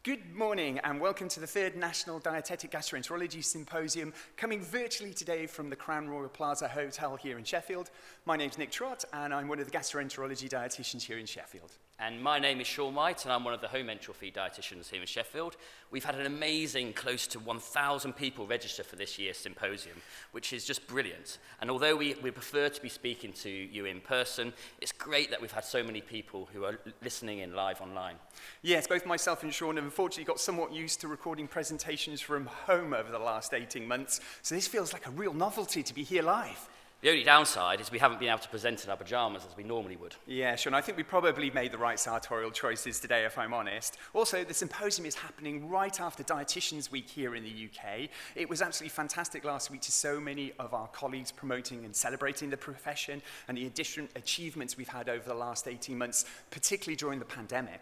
Good morning and welcome to the third National Dietetic Gastroenterology Symposium, coming virtually today from the Crowne Plaza Hotel here in Sheffield. My name's Nick Trott and I'm one of the gastroenterology dietitians here in Sheffield. And my name is Sean White and I'm one of the home enteral feed dietitians here in Sheffield. We've had an amazing close to 1,000 people register for this year's symposium, which is just brilliant. And although we prefer to be speaking to you in person, it's great that we've had so many people who are listening in live online. Yes, both myself and Sean have unfortunately got somewhat used to recording presentations from home over the last 18 months, so this feels like a real novelty to be here live. The only downside is we haven't been able to present in our pajamas as we normally would. Yeah, Sean, I think we probably made the right sartorial choices today, if I'm honest. Also, the symposium is happening right after Dietitians Week here in the UK. It was absolutely fantastic last week to so many of our colleagues promoting and celebrating the profession and the different achievements we've had over the last 18 months, particularly during the pandemic.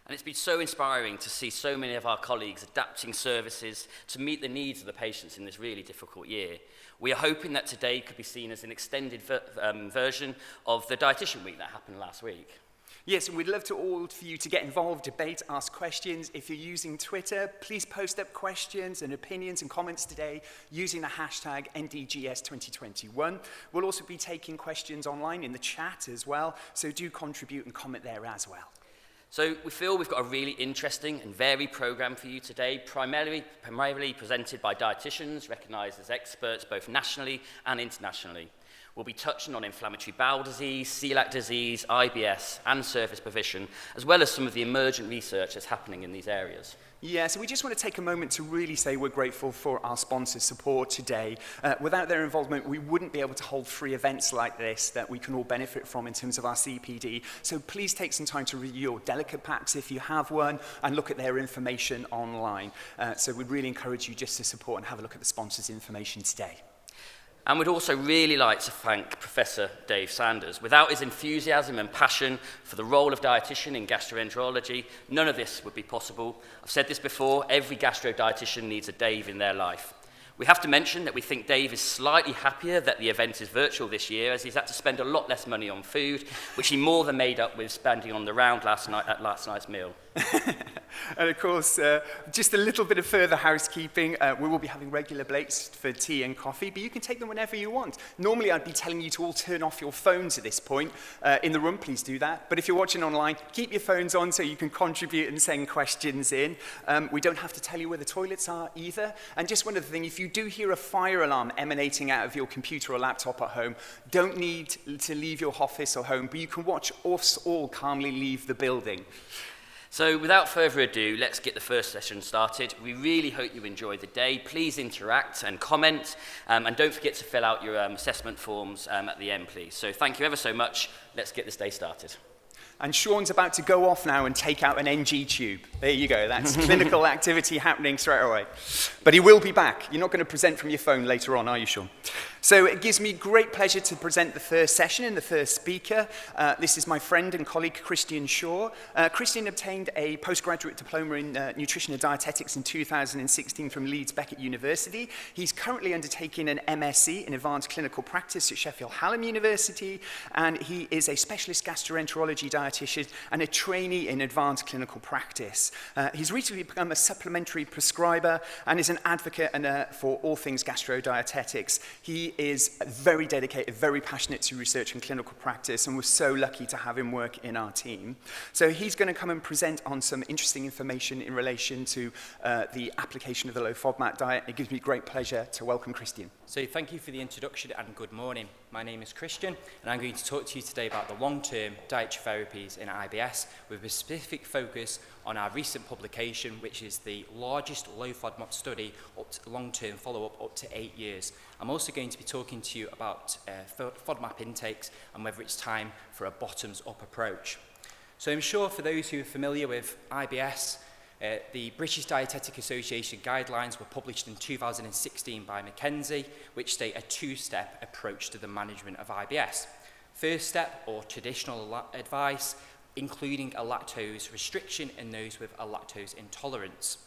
And it's been so inspiring to see so many of our colleagues adapting services to meet the needs of the patients in this really difficult year. We are hoping that today could be seen as an extended version of the Dietitian Week that happened last week. Yes, and we'd love for you to get involved, debate, ask questions. If you're using Twitter, please post up questions and opinions and comments today using the hashtag NDGS2021. We'll also be taking questions online in the chat as well, so do contribute and comment there as well. So we feel we've got a really interesting and varied programme for you today, primarily presented by dietitians recognised as experts both nationally and internationally. We'll be touching on inflammatory bowel disease, celiac disease, IBS and surface provision, as well as some of the emergent research that's happening in these areas. Yeah, so we just want to take a moment to really say we're grateful for our sponsors' support today. Without their involvement, we wouldn't be able to hold free events like this that we can all benefit from in terms of our CPD. So please take some time to review your delicate packs if you have one and look at their information online. So we'd really encourage you just to support and have a look at the sponsors' information today. And we'd also really like to thank Professor Dave Sanders. Without his enthusiasm and passion for the role of dietitian in gastroenterology, none of this would be possible. I've said this before, every gastro-dietitian needs a Dave in their life. We have to mention that we think Dave is slightly happier that the event is virtual this year, as he's had to spend a lot less money on food, which he more than made up with spending on the round last night at last night's meal. And of course, just a little bit of further housekeeping. We will be having regular breaks for tea and coffee, but you can take them whenever you want. Normally, I'd be telling you to all turn off your phones at this point. In the room, please do that. But if you're watching online, keep your phones on so you can contribute and send questions in. We don't have to tell you where the toilets are either. And just one other thing, if you do hear a fire alarm emanating out of your computer or laptop at home, don't need to leave your office or home, but you can watch us all calmly leave the building. So without further ado, let's get the first session started. We really hope you enjoy the day. Please interact and comment, and don't forget to fill out your assessment forms at the end, please. So thank you ever so much. Let's get this day started. And Sean's about to go off now and take out an NG tube. There you go, that's clinical activity happening straight away. But he will be back. You're not going to present from your phone later on, are you, Sean? So it gives me great pleasure to present the first session and the first speaker. This is my friend and colleague, Christian Shaw. Christian obtained a postgraduate diploma in nutrition and dietetics in 2016 from Leeds Beckett University. He's currently undertaking an MSc in advanced clinical practice at Sheffield Hallam University, and he is a specialist gastroenterology dietitian and a trainee in advanced clinical practice. He's recently become a supplementary prescriber and is an advocate for all things gastro-dietetics. He is very dedicated, very passionate to research and clinical practice, and we're so lucky to have him work in our team. So he's going to come and present on some interesting information in relation to the application of the low FODMAP diet. It gives me great pleasure to welcome Christian. So thank you for the introduction and good morning. My name is Christian and I'm going to talk to you today about the long-term dietary therapies in IBS with a specific focus on our recent publication, which is the largest low FODMAP study up to long-term follow-up up to 8 years. I'm also going to be talking to you about FODMAP intakes and whether it's time for a bottoms-up approach. So I'm sure for those who are familiar with IBS, the British Dietetic Association guidelines were published in 2016 by McKenzie, which state a two-step approach to the management of IBS. First step, or traditional advice, including a lactose restriction in those with a lactose intolerance.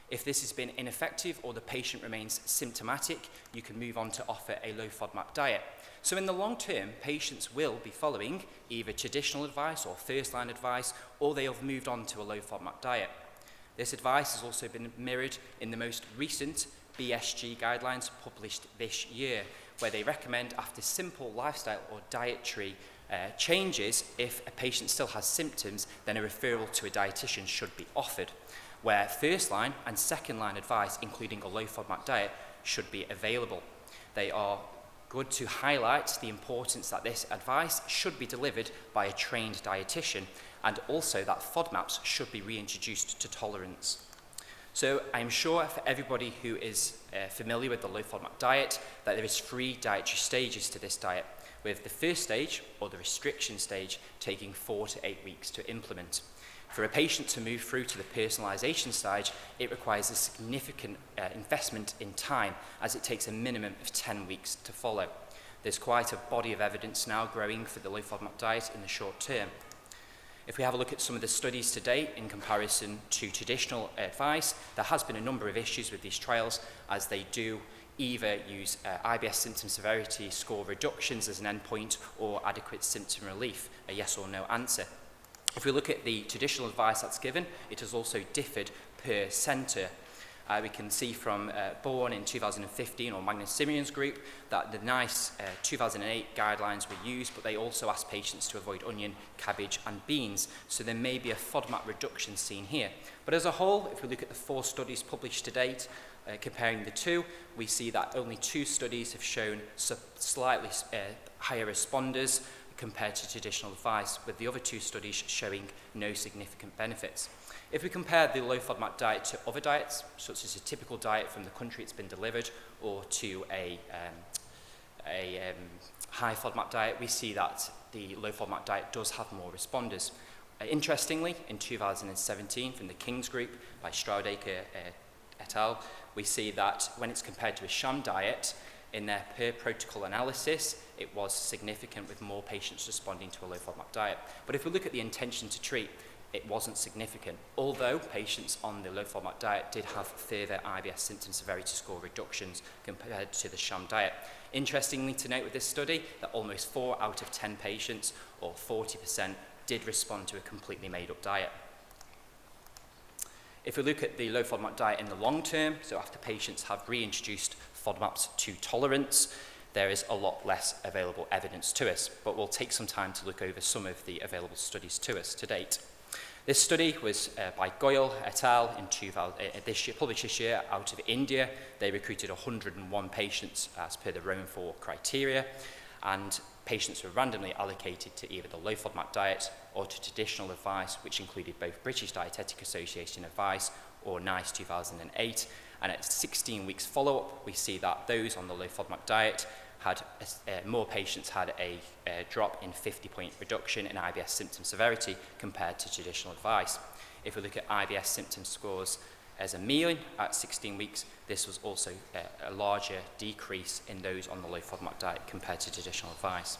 If this has been ineffective or the patient remains symptomatic, you can move on to offer a low FODMAP diet. So in the long term, patients will be following either traditional advice or first-line advice, or they have moved on to a low FODMAP diet. This advice has also been mirrored in the most recent BSG guidelines published this year, where they recommend, after simple lifestyle or dietary changes, if a patient still has symptoms, then a referral to a dietitian should be offered, where first line and second line advice, including a low FODMAP diet, should be available. They are good to highlight the importance that this advice should be delivered by a trained dietitian, and also that FODMAPs should be reintroduced to tolerance. So I'm sure for everybody who is familiar with the low FODMAP diet, that there is 3 dietary stages to this diet, with the first stage, or the restriction stage, taking 4 to 8 weeks to implement. For a patient to move through to the personalisation stage, it requires a significant investment in time, as it takes a minimum of 10 weeks to follow. There's quite a body of evidence now growing for the low FODMAP diet in the short term. If we have a look at some of the studies to date in comparison to traditional advice, there has been a number of issues with these trials, as they do either use IBS symptom severity score reductions as an endpoint, or adequate symptom relief, a yes or no answer. If we look at the traditional advice that's given, it has also differed per centre. We can see from Bowel in 2015, or Magnus Simeon's group, that the NICE 2008 guidelines were used, but they also asked patients to avoid onion, cabbage and beans, so there may be a FODMAP reduction seen here. But as a whole, if we look at the 4 studies published to date, comparing the 2, we see that only 2 studies have shown slightly higher responders compared to traditional advice, with the other 2 studies showing no significant benefits. If we compare the low FODMAP diet to other diets, such as a typical diet from the country it's been delivered, or to a high FODMAP diet, we see that the low FODMAP diet does have more responders. Interestingly, in 2017, from the King's group by Stroudacre et al., we see that when it's compared to a sham diet, in their per protocol analysis, it was significant, with more patients responding to a low FODMAP diet. But if we look at the intention to treat, it wasn't significant, although patients on the low FODMAP diet did have further IBS symptom severity score reductions compared to the sham diet. Interestingly to note with this study, that almost 4 out of 10 patients, or 40%, did respond to a completely made-up diet. If we look at the low FODMAP diet in the long term, so after patients have reintroduced FODMAPs to tolerance, there is a lot less available evidence to us, but we'll take some time to look over some of the available studies to us to date. This study was by Goyal et al. Published this year out of India. They recruited 101 patients as per the Rome 4 criteria, and patients were randomly allocated to either the low FODMAP diet or to traditional advice, which included both British Dietetic Association advice or NICE 2008. And at 16 weeks follow-up, we see that those on the low FODMAP diet had more patients had a drop in 50-point reduction in IBS symptom severity compared to traditional advice. If we look at IBS symptom scores as a mean at 16 weeks, this was also a larger decrease in those on the low FODMAP diet compared to traditional advice.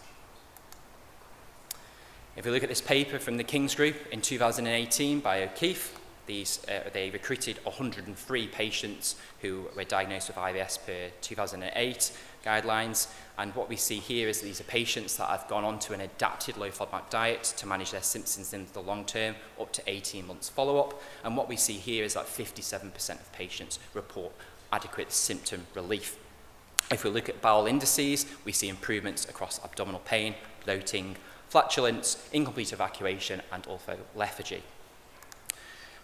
If we look at this paper from the King's Group in 2018 by O'Keefe, they recruited 103 patients who were diagnosed with IBS per 2008 guidelines, and what we see here is these are patients that have gone on to an adapted low FODMAP diet to manage their symptoms in the long term, up to 18 months follow-up, and what we see here is that 57% of patients report adequate symptom relief. If we look at bowel indices, we see improvements across abdominal pain, bloating, flatulence, incomplete evacuation, and also lethargy.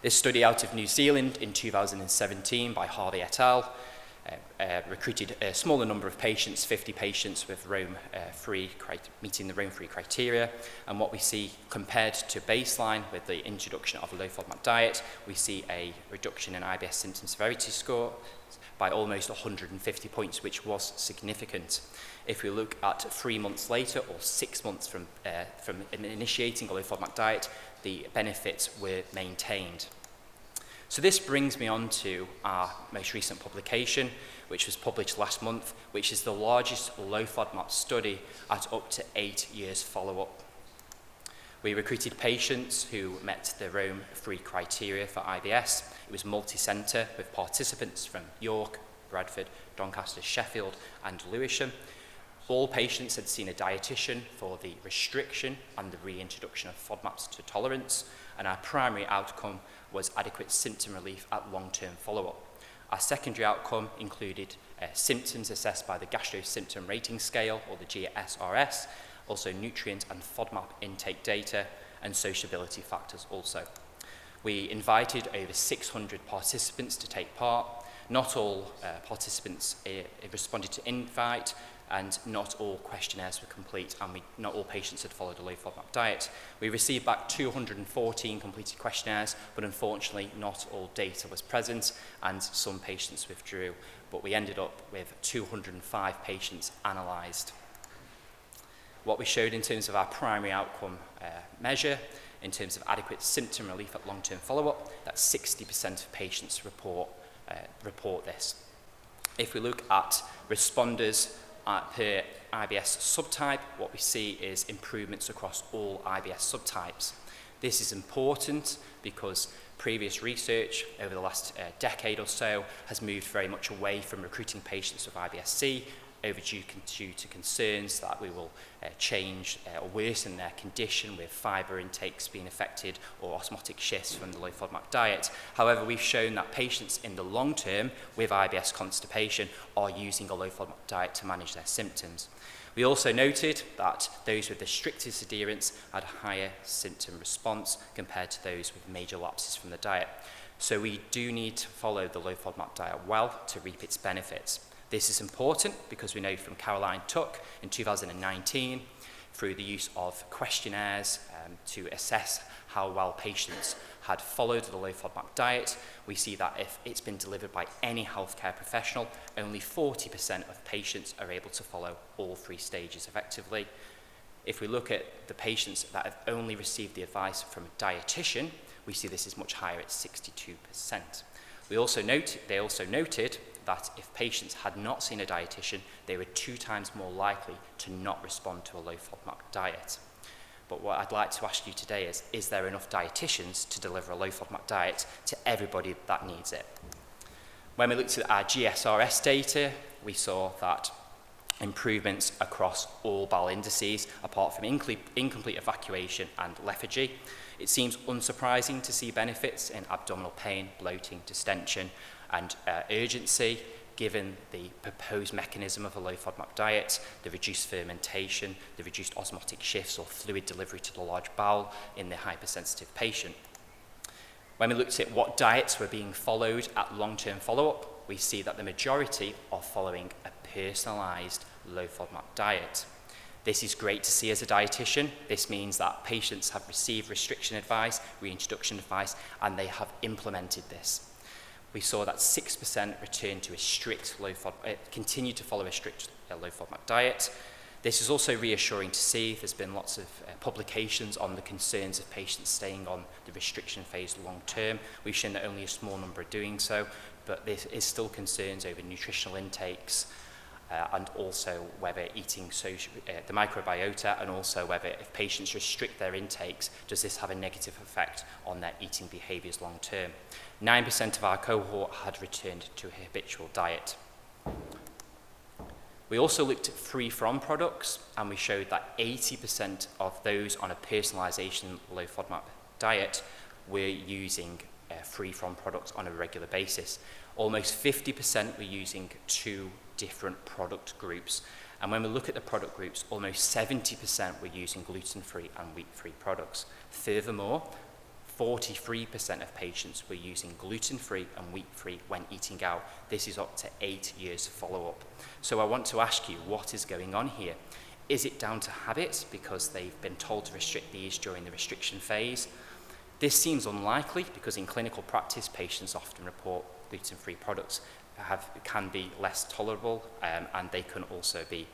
This study out of New Zealand in 2017 by Harvey et al. Recruited a smaller number of patients, 50 patients with meeting the Rome 3 criteria. And what we see compared to baseline with the introduction of a low FODMAP diet, we see a reduction in IBS symptom severity score by almost 150 points, which was significant. If we look at 3 months later, or 6 months from initiating a low FODMAP diet, the benefits were maintained. So this brings me on to our most recent publication, which was published last month, which is the largest low FODMAP study at up to 8 years follow-up. We recruited patients who met the Rome 3 criteria for IBS. It was multi-centre with participants from York, Bradford, Doncaster, Sheffield and Lewisham. All patients had seen a dietitian for the restriction and the reintroduction of FODMAPs to tolerance, and our primary outcome was adequate symptom relief at long-term follow-up. Our secondary outcome included symptoms assessed by the Gastro Symptom Rating Scale, or the GSRS, also nutrient and FODMAP intake data, and sociability factors also. We invited over 600 participants to take part. Not all participants responded to invite, and not all questionnaires were complete, and not all patients had followed a low FODMAP diet. We received back 214 completed questionnaires, but unfortunately not all data was present, and some patients withdrew. But we ended up with 205 patients analysed. What we showed in terms of our primary outcome measure, in terms of adequate symptom relief at long-term follow-up, that 60% of patients report this. If we look at responders per IBS subtype, what we see is improvements across all IBS subtypes. This is important because previous research over the last decade or so has moved very much away from recruiting patients with IBS-C over due to concerns that we will change or worsen their condition with fibre intakes being affected or osmotic shifts from the low FODMAP diet. However, we've shown that patients in the long term with IBS constipation are using a low FODMAP diet to manage their symptoms. We also noted that those with the strictest adherence had a higher symptom response compared to those with major lapses from the diet. So we do need to follow the low FODMAP diet well to reap its benefits. This is important because we know from Caroline Tuck in 2019, through the use of questionnaires to assess how well patients had followed the low FODMAP diet, we see that if it's been delivered by any healthcare professional, only 40% of patients are able to follow all 3 stages effectively. If we look at the patients that have only received the advice from a dietitian, we see this is much higher at 62%. They also noted that if patients had not seen a dietitian, they were 2 times more likely to not respond to a low FODMAP diet. But what I'd like to ask you today is there enough dietitians to deliver a low FODMAP diet to everybody that needs it? When we looked at our GSRS data, we saw that improvements across all bowel indices, apart from incomplete evacuation and lethargy. It seems unsurprising to see benefits in abdominal pain, bloating, distension, and urgency, given the proposed mechanism of a low FODMAP diet, the reduced fermentation, the reduced osmotic shifts or fluid delivery to the large bowel in the hypersensitive patient. When we looked at what diets were being followed at long-term follow-up, we see that the majority are following a personalised low FODMAP diet. This is great to see as a dietitian. This means that patients have received restriction advice, reintroduction advice, and they have implemented this. We saw that 6% returned to a strict continue to follow a strict low FODMAP diet. This is also reassuring to see. There's been lots of publications on the concerns of patients staying on the restriction phase long term. We've shown that only a small number are doing so, but there is still concerns over nutritional intakes and also whether eating the microbiota, and also whether if patients restrict their intakes, does this have a negative effect on their eating behaviours long term. 9% of our cohort had returned to a habitual diet. We also looked at free-from products, and we showed that 80% of those on a personalisation low FODMAP diet were using free-from products on a regular basis. Almost 50% were using 2 different product groups. And when we look at the product groups, almost 70% were using gluten-free and wheat-free products. Furthermore, 43% of patients were using gluten-free and wheat-free when eating out. This is up to 8 years follow-up. So I want to ask you, what is going on here? Is it down to habits because they've been told to restrict these during the restriction phase? This seems unlikely because in clinical practice, patients often report gluten-free products can be less tolerable, and they can also be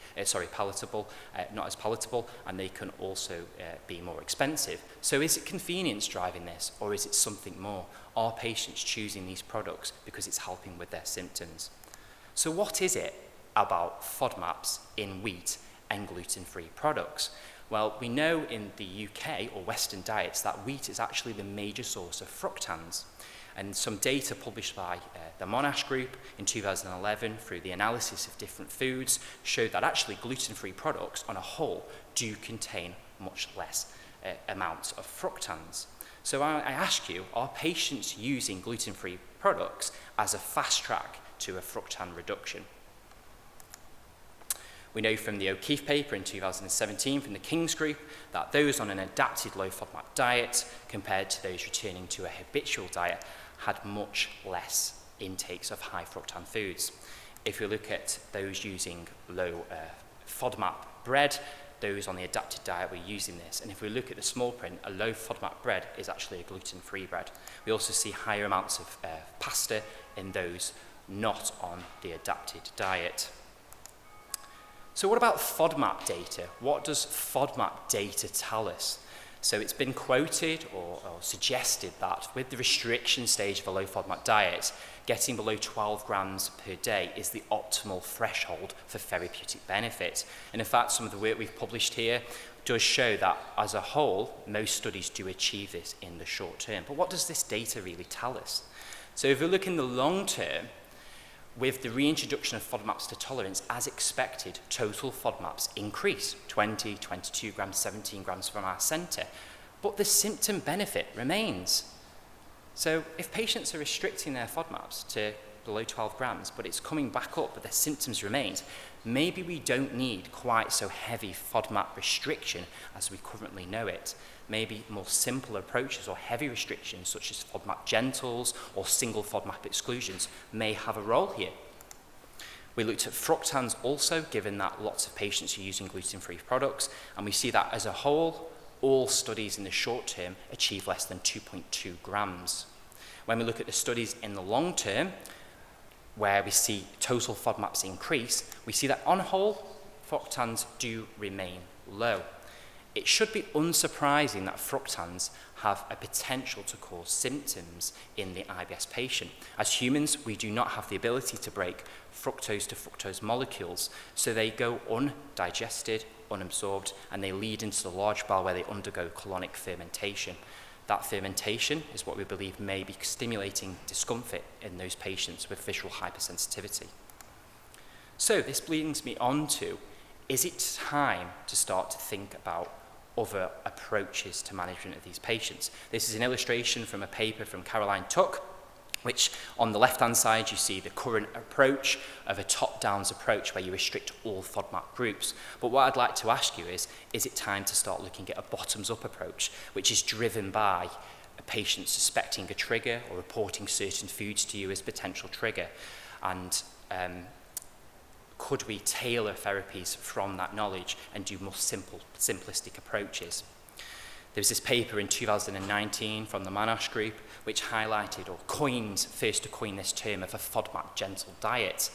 palatable, not as palatable, and they can also be more expensive. So is it convenience driving this, or is it something more? Are patients choosing these products because it's helping with their symptoms? So what is it about FODMAPs in wheat and gluten-free products? Well, we know in the UK or Western diets that wheat is actually the major source of fructans. And some data published by the Monash group in 2011 through the analysis of different foods showed that actually gluten-free products on a whole do contain much less amounts of fructans. So I ask you, are patients using gluten-free products as a fast track to a fructan reduction? We know from the O'Keefe paper in 2017 from the King's Group that those on an adapted low FODMAP diet compared to those returning to a habitual diet had much less intakes of high fructan foods. If we look at those using low FODMAP bread, those on the adapted diet were using this. And if we look at the small print, a low FODMAP bread is actually a gluten-free bread. We also see higher amounts of pasta in those not on the adapted diet. So what about FODMAP data? What does FODMAP data tell us? So it's been quoted or suggested that with the restriction stage of a low FODMAP diet, getting below 12 grams per day is the optimal threshold for therapeutic benefit. And in fact, some of the work we've published here does show that as a whole, most studies do achieve this in the short term. But what does this data really tell us? So if we look in the long term, with the reintroduction of FODMAPs to tolerance, as expected, total FODMAPs increase 20, 22 grams, 17 grams from our centre, but the symptom benefit remains. So if patients are restricting their FODMAPs to below 12 grams, but it's coming back up, but their symptoms remain, maybe we don't need quite so heavy FODMAP restriction as we currently know it. Maybe more simple approaches or heavy restrictions such as FODMAP gentles or single FODMAP exclusions may have a role here. We looked at fructans also, given that lots of patients are using gluten-free products, and we see that as a whole, all studies in the short term achieve less than 2.2 grams. When we look at the studies in the long term, where we see total FODMAPs increase, we see that on whole, fructans do remain low. It should be unsurprising that fructans have a potential to cause symptoms in the IBS patient. As humans, we do not have the ability to break fructose to fructose molecules, so they go undigested, unabsorbed, and they lead into the large bowel where they undergo colonic fermentation. That fermentation is what we believe may be stimulating discomfort in those patients with visual hypersensitivity. So this brings me on to, is it time to start to think about other approaches to management of these patients? This is an illustration from a paper from Caroline Tuck, which on the left-hand side you see the current approach of a top-downs approach where you restrict all FODMAP groups. But what I'd like to ask you is it time to start looking at a bottoms-up approach, which is driven by a patient suspecting a trigger or reporting certain foods to you as potential trigger? And could we tailor therapies from that knowledge and do more simplistic approaches? There was this paper in 2019 from the Monash group which highlighted or first to coin this term of a FODMAP gentle diet.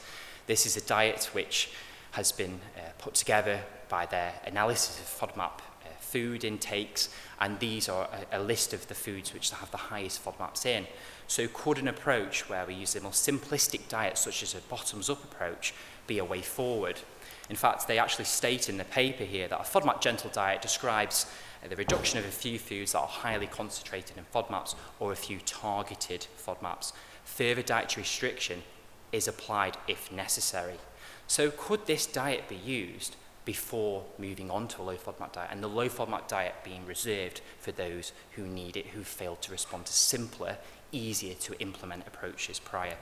This is a diet which has been put together by their analysis of FODMAP food intakes, and these are a list of the foods which have the highest FODMAPs in. So could an approach where we use a more simplistic diet such as a bottoms-up approach be a way forward? In fact, they actually state in the paper here that a FODMAP gentle diet describes the reduction of a few foods that are highly concentrated in FODMAPs or a few targeted FODMAPs. Further dietary restriction is applied if necessary. So could this diet be used before moving on to a low FODMAP diet, and the low FODMAP diet being reserved for those who need it, who failed to respond to simpler, easier to implement approaches prior?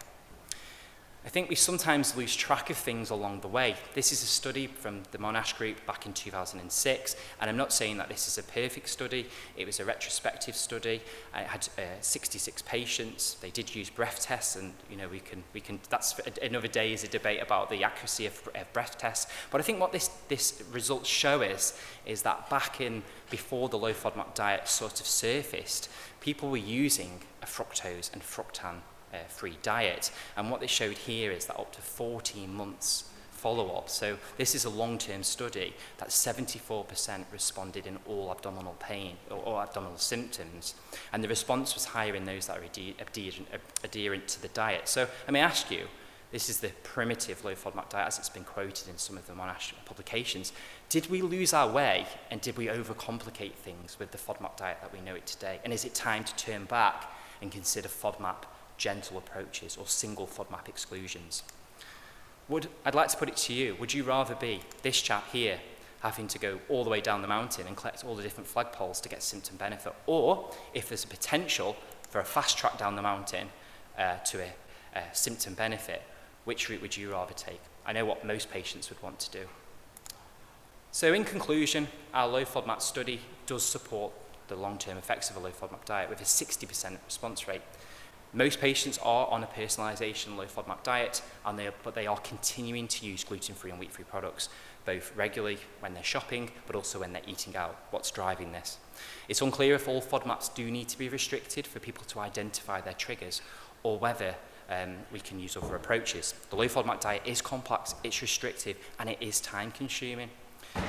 I think we sometimes lose track of things along the way. This is a study from the Monash group back in 2006, and I'm not saying that this is a perfect study. It was a retrospective study. It had 66 patients. They did use breath tests, and we can. That's another day is a debate about the accuracy of breath tests. But I think what this results show us is that back in before the low FODMAP diet sort of surfaced, people were using a fructose and fructan free diet, and what they showed here is that up to 14 months follow-up, so this is a long-term study, that 74% responded in all abdominal pain or abdominal symptoms, and the response was higher in those that are adherent to the diet. So let me ask you, this is the primitive low FODMAP diet as it's been quoted in some of the Monash publications. Did we lose our way, and did we overcomplicate things with the FODMAP diet that we know it today? And is it time to turn back and consider FODMAP gentle approaches or single FODMAP exclusions? I'd like to put it to you, would you rather be this chap here having to go all the way down the mountain and collect all the different flagpoles to get symptom benefit, or if there's a potential for a fast track down the mountain to a symptom benefit, which route would you rather take? I know what most patients would want to do. So in conclusion, our low FODMAP study does support the long-term effects of a low FODMAP diet with a 60% response rate. Most patients are on a personalisation low FODMAP diet, but they are continuing to use gluten-free and wheat-free products, both regularly when they're shopping, but also when they're eating out. What's driving this? It's unclear if all FODMAPs do need to be restricted for people to identify their triggers, or whether we can use other approaches. The low FODMAP diet is complex, it's restrictive, and it is time-consuming.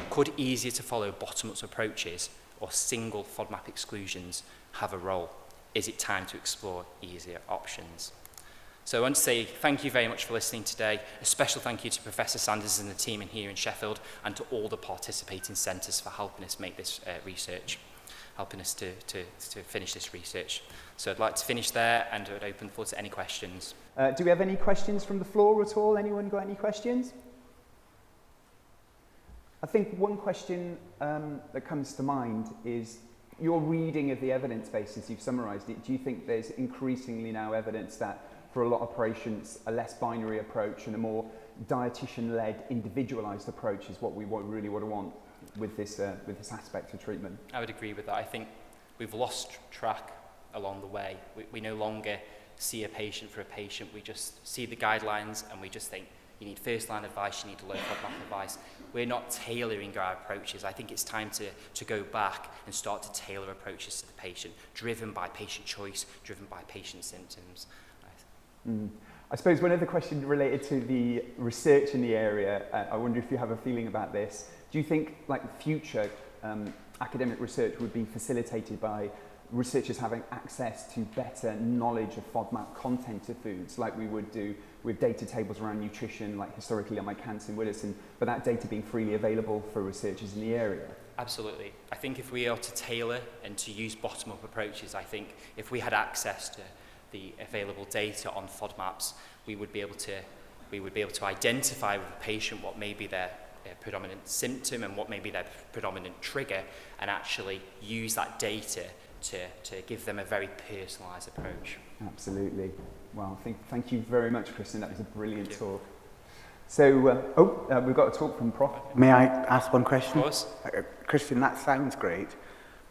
Could easier to follow bottom-up approaches or single FODMAP exclusions have a role? Is it time to explore easier options? So I want to say thank you very much for listening today. A special thank you to Professor Sanders and the team here in Sheffield, and to all the participating centres for helping us make this research, helping us to finish this research. So I'd like to finish there, and I'd open the floor to any questions. Do we have any questions from the floor at all? Anyone got any questions? I think one question that comes to mind is your reading of the evidence base as you've summarised it. Do you think there's increasingly now evidence that for a lot of patients a less binary approach and a more dietitian-led individualised approach is what we really want with this aspect of treatment? I would agree with that. I think we've lost track along the way. We no longer see a patient for a patient. We just see the guidelines and we just think, you need first-line advice, you need low FODMAP advice. We're not tailoring our approaches. I think it's time to go back and start to tailor approaches to the patient, driven by patient choice, driven by patient symptoms. I suppose one other question related to the research in the area, I wonder if you have a feeling about this. Do you think future academic research would be facilitated by researchers having access to better knowledge of FODMAP content of foods, like we would do with data tables around nutrition, like historically on my Kant and Willison, but that data being freely available for researchers in the area? Absolutely. I think if we are to tailor and to use bottom-up approaches, I think if we had access to the available data on FODMAPs, we would be able to identify with a patient what may be their predominant symptom and what may be their predominant trigger, and actually use that data to give them a very personalised approach. Absolutely. Well, thank you very much, Kristen. That was a brilliant talk. So, we've got a talk from Prof. May I ask one question? Of course. Christian, that sounds great,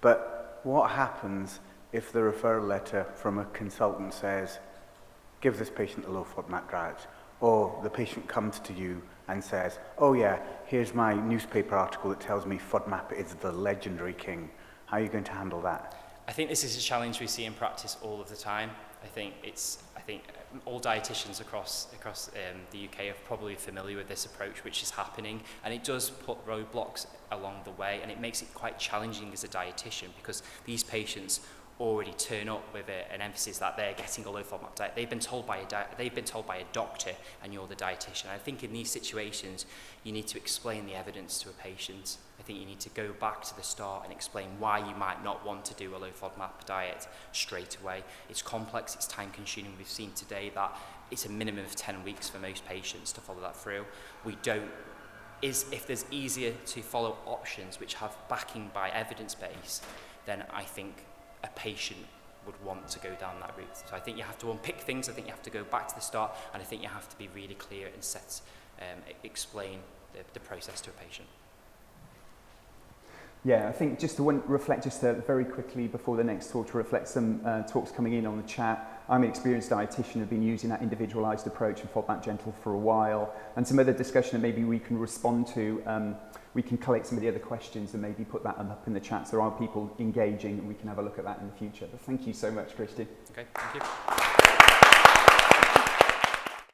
but what happens if the referral letter from a consultant says, give this patient a low FODMAP diet, or the patient comes to you and says, oh yeah, here's my newspaper article that tells me FODMAP is the legendary king. How are you going to handle that? I think this is a challenge we see in practice all of the time. I think all dietitians across the UK are probably familiar with this approach, which is happening, and it does put roadblocks along the way, and it makes it quite challenging as a dietitian, because these patients already turn up with an emphasis that they're getting a low FODMAP diet. They've been told by a doctor, and you're the dietitian. I think in these situations, you need to explain the evidence to a patient. I think you need to go back to the start and explain why you might not want to do a low FODMAP diet straight away. It's complex, it's time consuming. We've seen today that it's a minimum of 10 weeks for most patients to follow that through. If there's easier to follow options which have backing by evidence base, then I think a patient would want to go down that route. So I think you have to unpick things, I think you have to go back to the start, and I think you have to be really clear and explain the process to a patient. Yeah, I think just to reflect very quickly before the next talk, to reflect some talks coming in on the chat. I'm an experienced dietitian, have been using that individualised approach and FODMAP Gentle for a while, and some other discussion that maybe we can respond to. We can collect some of the other questions and maybe put that up in the chat, so there are people engaging, and we can have a look at that in the future. But thank you so much, Christian. Okay, thank you.